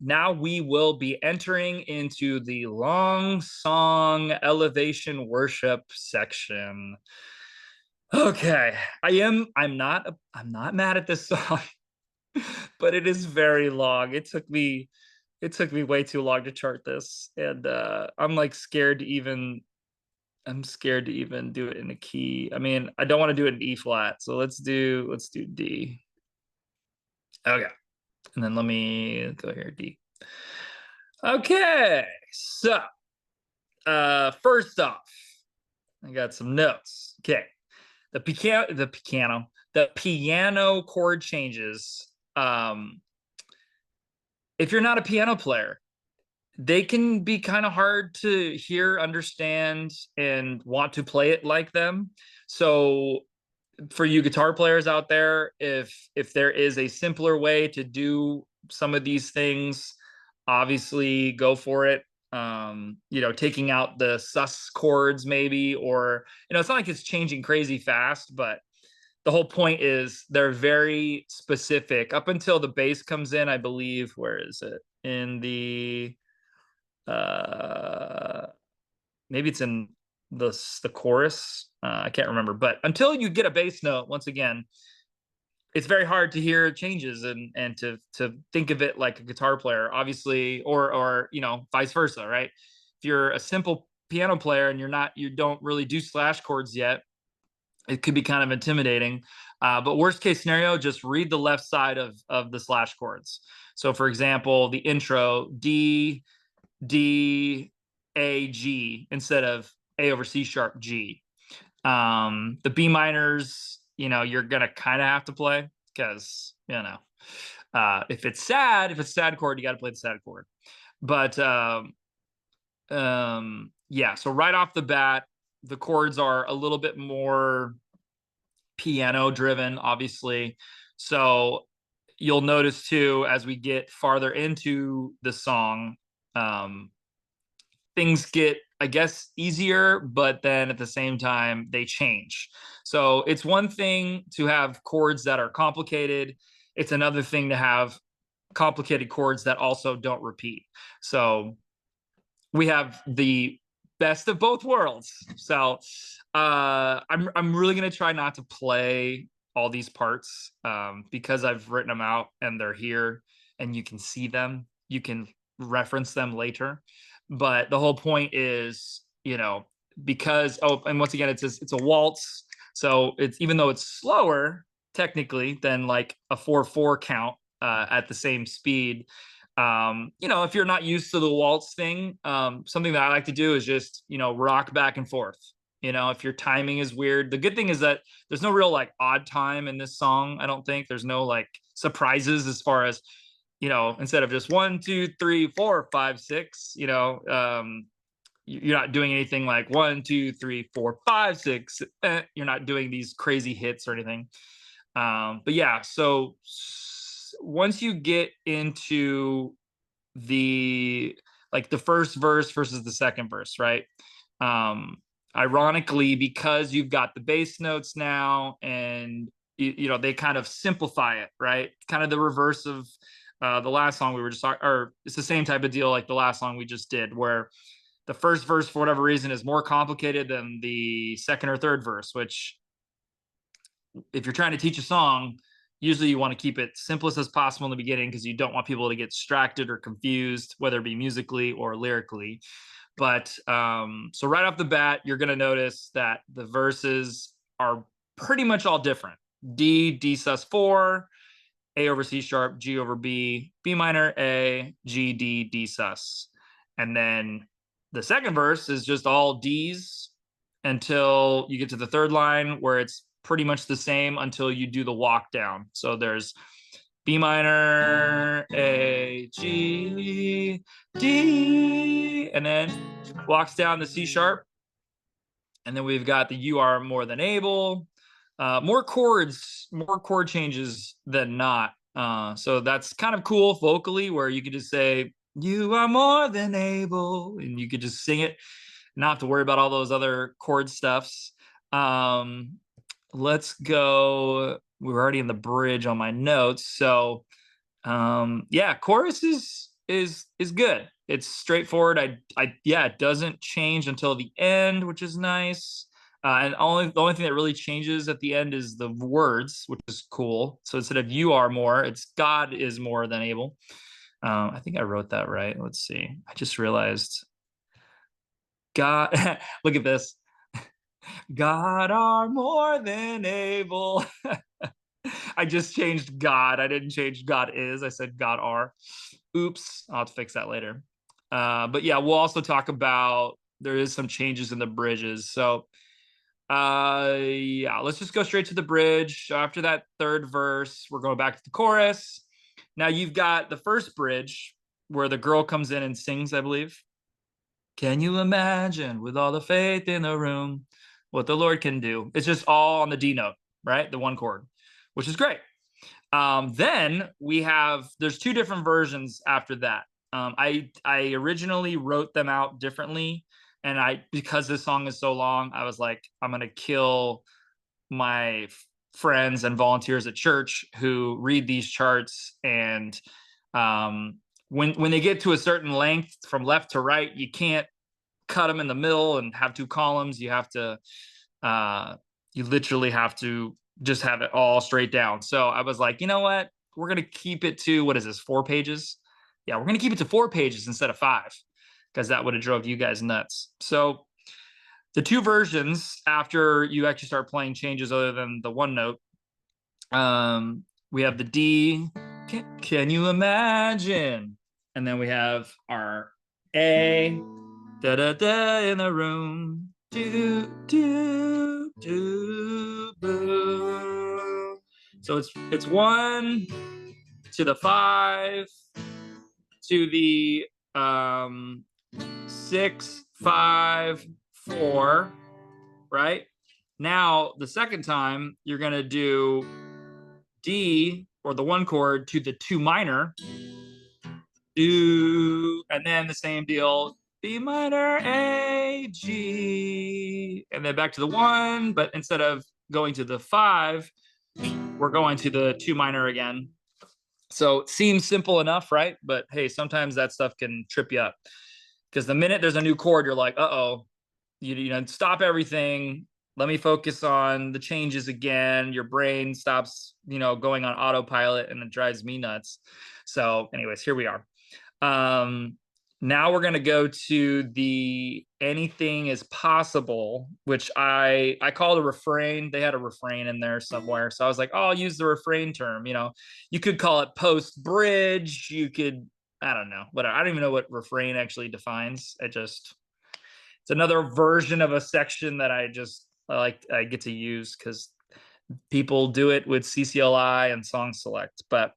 now we will be entering into the long song elevation worship section. Okay, I'm not mad at this song, but it is very long. It took me way too long to chart this, and I'm like scared to even do it in a key. I mean, I don't want to do it in E flat, so let's do D. Okay, and then let me go here, D. Okay, so first off, I got some notes. Okay, the piano chord changes. If you're not a piano player, they can be kind of hard to hear, understand, and want to play it like them. So for you guitar players out there, if there is a simpler way to do some of these things, obviously go for it. Taking out the sus chords maybe, or it's not like it's changing crazy fast, but the whole point is they're very specific up until the bass comes in, I believe. Where is it? In the uh maybe it's in the chorus. I can't remember, but until you get a bass note, once again, it's very hard to hear changes and to think of it like a guitar player, obviously, or vice versa, right? If you're a simple piano player and you don't really do slash chords yet, it could be kind of intimidating. But worst case scenario, just read the left side of the slash chords. So, for example, the intro D D A G instead of A over C sharp G. The B minors, you're gonna kind of have to play because if it's sad, if it's sad chord, you got to play the sad chord. But yeah. So right off the bat, the chords are a little bit more piano driven, obviously. So you'll notice too, as we get farther into the song, um, things get, I guess, easier, but then at the same time, they change. So it's one thing to have chords that are complicated, it's another thing to have complicated chords that also don't repeat. So we have the best of both worlds. So I'm really gonna try not to play all these parts because I've written them out and they're here and you can see them. You can reference them later. But the whole point is, because and once again, it's a waltz. So it's even though it's slower technically than like a 4/4 count at the same speed, if you're not used to the waltz thing, something that I like to do is just, rock back and forth. If your timing is weird, the good thing is that there's no real like odd time in this song. I don't think there's no like surprises as far as, instead of just 1, 2, 3, 4, 5, 6, you're not doing anything like 1, 2, 3, 4, 5, 6. You're not doing these crazy hits or anything. But yeah, so once you get into the the first verse versus the second verse, right? Um, Ironically, because you've got the bass notes now, and they kind of simplify it, right? Kind of the reverse of the last song we were just talking, or it's the same type of deal like the last song we just did, where the first verse, for whatever reason, is more complicated than the second or third verse, which if you're trying to teach a song, usually you want to keep it simplest as possible in the beginning because you don't want people to get distracted or confused, whether it be musically or lyrically. But so right off the bat, you're going to notice that the verses are pretty much all different. D sus4, A over C sharp, G over B, B minor, A, G, D, D sus. And then the second verse is just all D's until you get to the third line where it's pretty much the same until you do the walk down. So there's B minor, A, G, D, and then walks down to C sharp. And then we've got the You Are More Than Able. More chord changes than not. So that's kind of cool vocally, where you could just say, You are more than able, and you could just sing it, not have to worry about all those other chord stuffs. Let's go. We're already in the bridge on my notes. So yeah, chorus is good. It's straightforward. Yeah, it doesn't change until the end, which is nice. And the only thing that really changes at the end is the words, which is cool. So instead of "you are more," it's "God is more than able." I think I wrote that right. Let's see. I just realized God. Look at this. God are more than able. I just changed God. I didn't change God is. I said God are. Oops. I'll have to fix that later. But yeah, we'll also talk about there is some changes in the bridges. So yeah, let's just go straight to the bridge. So after that third verse, we're going back to the chorus. Now you've got the first bridge where the girl comes in and sings, I believe. Can you imagine with all the faith in the room what the Lord can do? It's just all on the D note, right? The one chord, which is great. Then we have, there's two different versions after that. I originally wrote them out differently, and because this song is so long, I was like, I'm gonna kill my friends and volunteers at church who read these charts, and when they get to a certain length from left to right, you can't cut them in the middle and have two columns. You have to you literally have to just have it all straight down. So I was like, you know what? We're going to keep it to, what is this, 4 pages? Yeah, we're going to keep it to 4 pages instead of 5, because that would have drove you guys nuts. So the two versions, after you actually start playing changes other than the one note, we have the D, can you imagine? And then we have our A, da da da in the room, do do do boo. So it's 1 to the 5 to the 6 5 4, right? Now the second time you're gonna do D, or the one chord, to the 2 minor, do, and then the same deal, B minor, A, G, and then back to the 1, but instead of going to the 5, we're going to the 2 minor again. So it seems simple enough, right? But hey, sometimes that stuff can trip you up, because the minute there's a new chord, you're like, uh-oh, you know, stop everything. Let me focus on the changes again. Your brain stops, going on autopilot, and it drives me nuts. So anyways, here we are. Now we're going to go to the anything is possible, which I call the refrain. They had a refrain in there somewhere. So I was like, oh, I'll use the refrain term. You could call it post bridge. You could, I don't know, whatever. I don't even know what refrain actually defines. It's another version of a section that I get to use because people do it with CCLI and song select. But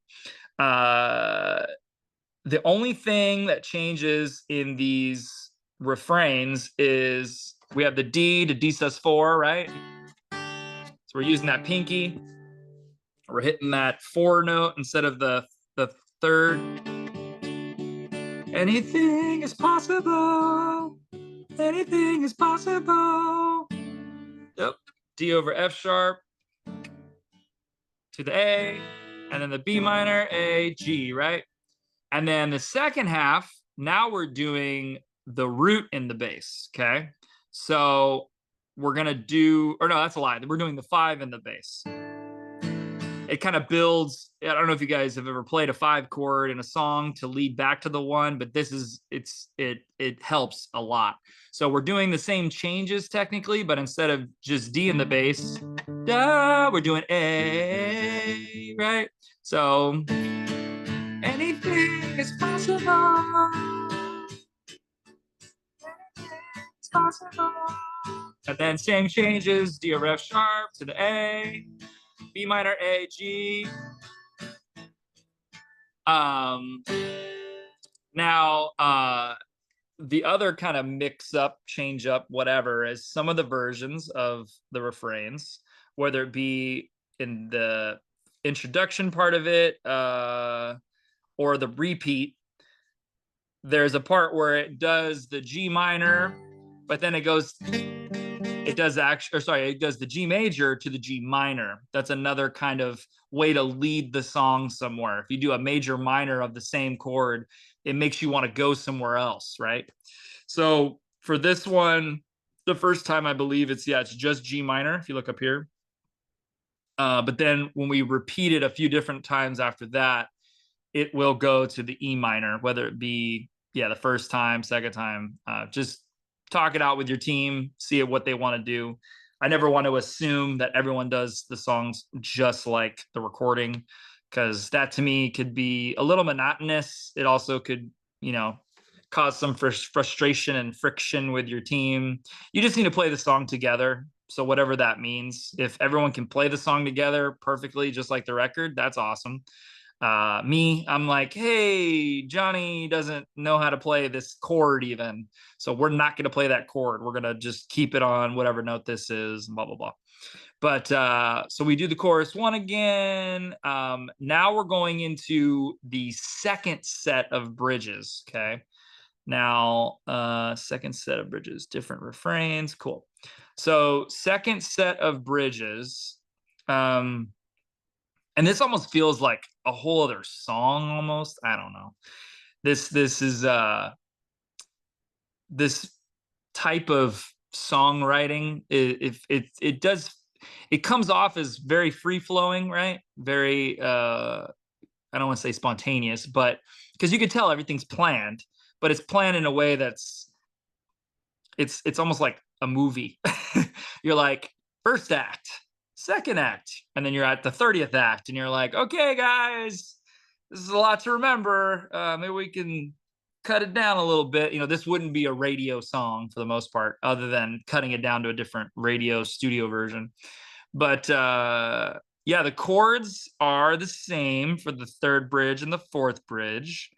the only thing that changes in these refrains is we have the D to D sus4, right? So we're using that pinky. We're hitting that 4 note instead of the third. Anything is possible. Anything is possible. Yep. D over F sharp to the A, and then the B minor, A, G, right? And then the second half, now we're doing the root in the bass, okay? So we're gonna do, or no, that's a lie. We're doing the 5 in the bass. It kind of builds, I don't know if you guys have ever played a 5 chord in a song to lead back to the 1, but it helps a lot. So we're doing the same changes technically, but instead of just D in the bass, da, we're doing A, right? So anything is possible. It's possible. And then same changes, D over F sharp to the A, B minor, A, G. Now, the other kind of mix up, change up, whatever, is some of the versions of the refrains, whether it be in the introduction part of it, or the repeat. There's a part where it does the G minor, but then it it does actually, or sorry, it does the G major to the G minor. That's another kind of way to lead the song somewhere. If you do a major minor of the same chord, it makes you want to go somewhere else, right? So for this one, the first time I believe it's just G minor. If you look up here, but then when we repeat it a few different times after that, it will go to the E minor, whether it be the first time, second time. Just talk it out with your team, see what they want to do. I never want to assume that everyone does the songs just like the recording, because that to me could be a little monotonous. It also could, cause some frustration and friction with your team. You just need to play the song together. So whatever that means, if everyone can play the song together perfectly, just like the record, that's awesome. I'm like, hey, Johnny doesn't know how to play this chord even, so we're not going to play that chord. We're going to just keep it on whatever note this is, blah blah blah. But so we do the chorus one again. Now we're going into the second set of bridges. Okay, now second set of bridges, different refrains. Cool. So second set of bridges. And this almost feels like a whole other song almost. I don't know. This is this type of songwriting, if it does, it comes off as very free flowing, right? Very I don't want to say spontaneous, but because you could tell everything's planned, but it's planned in a way that's it's almost like a movie. You're like, first act, second act, and then you're at the 30th act, and you're like, okay, guys, this is a lot to remember. Maybe we can cut it down a little bit. This wouldn't be a radio song for the most part, other than cutting it down to a different radio studio version. But the chords are the same for the third bridge and the fourth bridge.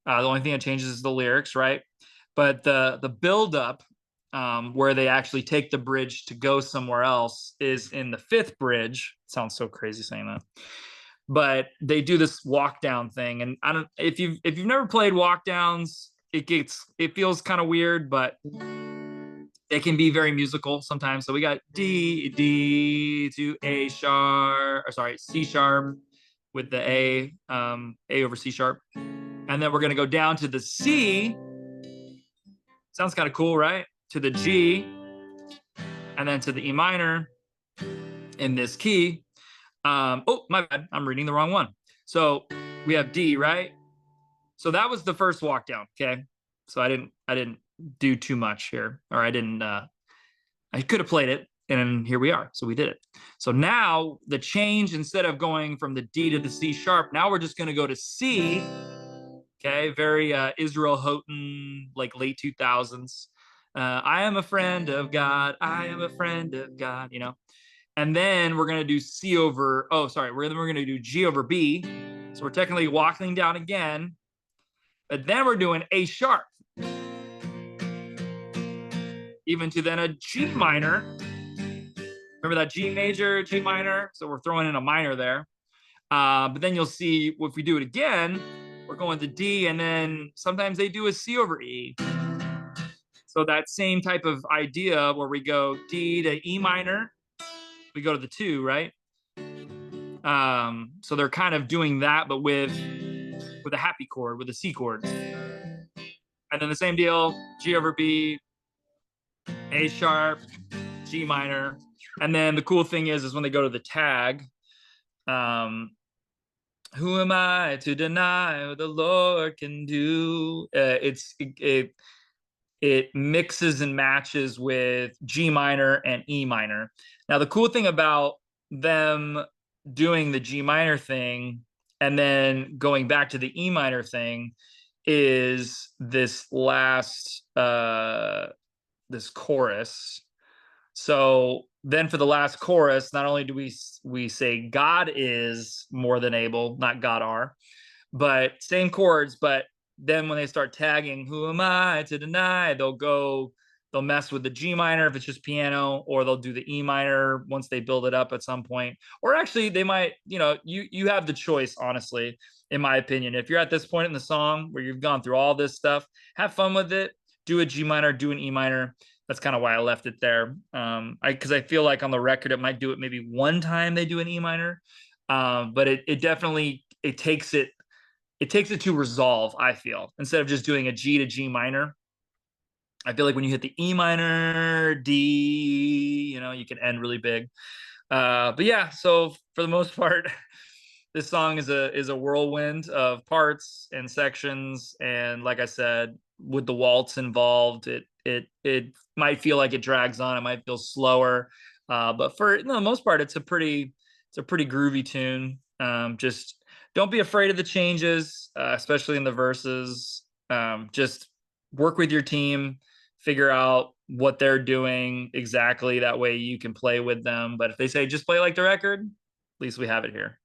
The only thing that changes is the lyrics, right? But the buildup, where they actually take the bridge to go somewhere else, is in the fifth bridge. Sounds so crazy saying that, but they do this walk down thing, and I don't, if you've never played walk downs, it feels kind of weird, but it can be very musical sometimes. So we got D to A sharp, or sorry, C sharp with the A over C sharp, and then we're gonna go down to the C. Sounds kind of cool, right? To the G, and then to the E minor in this key. Oh, my bad. I'm reading the wrong one. So we have D, right? So that was the first walk down. Okay. So I didn't do too much here, or I could have played it, and here we are. So we did it. So now the change, instead of going from the D to the C sharp, now we're just going to go to C. Okay. Very Israel Houghton, like late 2000s. I am a friend of God. I am a friend of God, And then we're going to do C over, we're going to do G over B. So we're technically walking down again. But then we're doing A sharp. Even to then a G minor. Remember that G major, G minor? So we're throwing in a minor there. But then you'll see, if we do it again, we're going to D, and then sometimes they do a C over E. So that same type of idea where we go D to E minor, we go to the 2, right? So they're kind of doing that, but with a happy chord, with a C chord. And then the same deal, G over B, A sharp, G minor. And then the cool thing is when they go to the tag, who am I to deny what the Lord can do? It mixes and matches with G minor and E minor. Now, the cool thing about them doing the G minor thing and then going back to the E minor thing is this last, this chorus. So then for the last chorus, not only do we say God is more than able, not God are, but same chords, but then when they start tagging, who am I to deny, they'll mess with the G minor if it's just piano, or they'll do the E minor once they build it up at some point. Or actually they might, you have the choice, honestly, in my opinion. If you're at this point in the song where you've gone through all this stuff, have fun with it. Do a G minor, do an E minor. that's kind of why I left it there. Because I feel like on the record it might do it maybe one time they do an E minor, but it definitely it takes it to resolve. I feel instead of just doing a G to G minor, I feel like when you hit the E minor, D, you know, you can end really big. But yeah, so for the most part, this song is a whirlwind of parts and sections, and like I said, with the waltz involved, it might feel like it drags on. It might feel slower, but for the most part, it's a pretty groovy tune. Just don't be afraid of the changes, especially in the verses. Just work with your team, figure out what they're doing exactly. That way you can play with them. But if they say just play like the record, at least we have it here.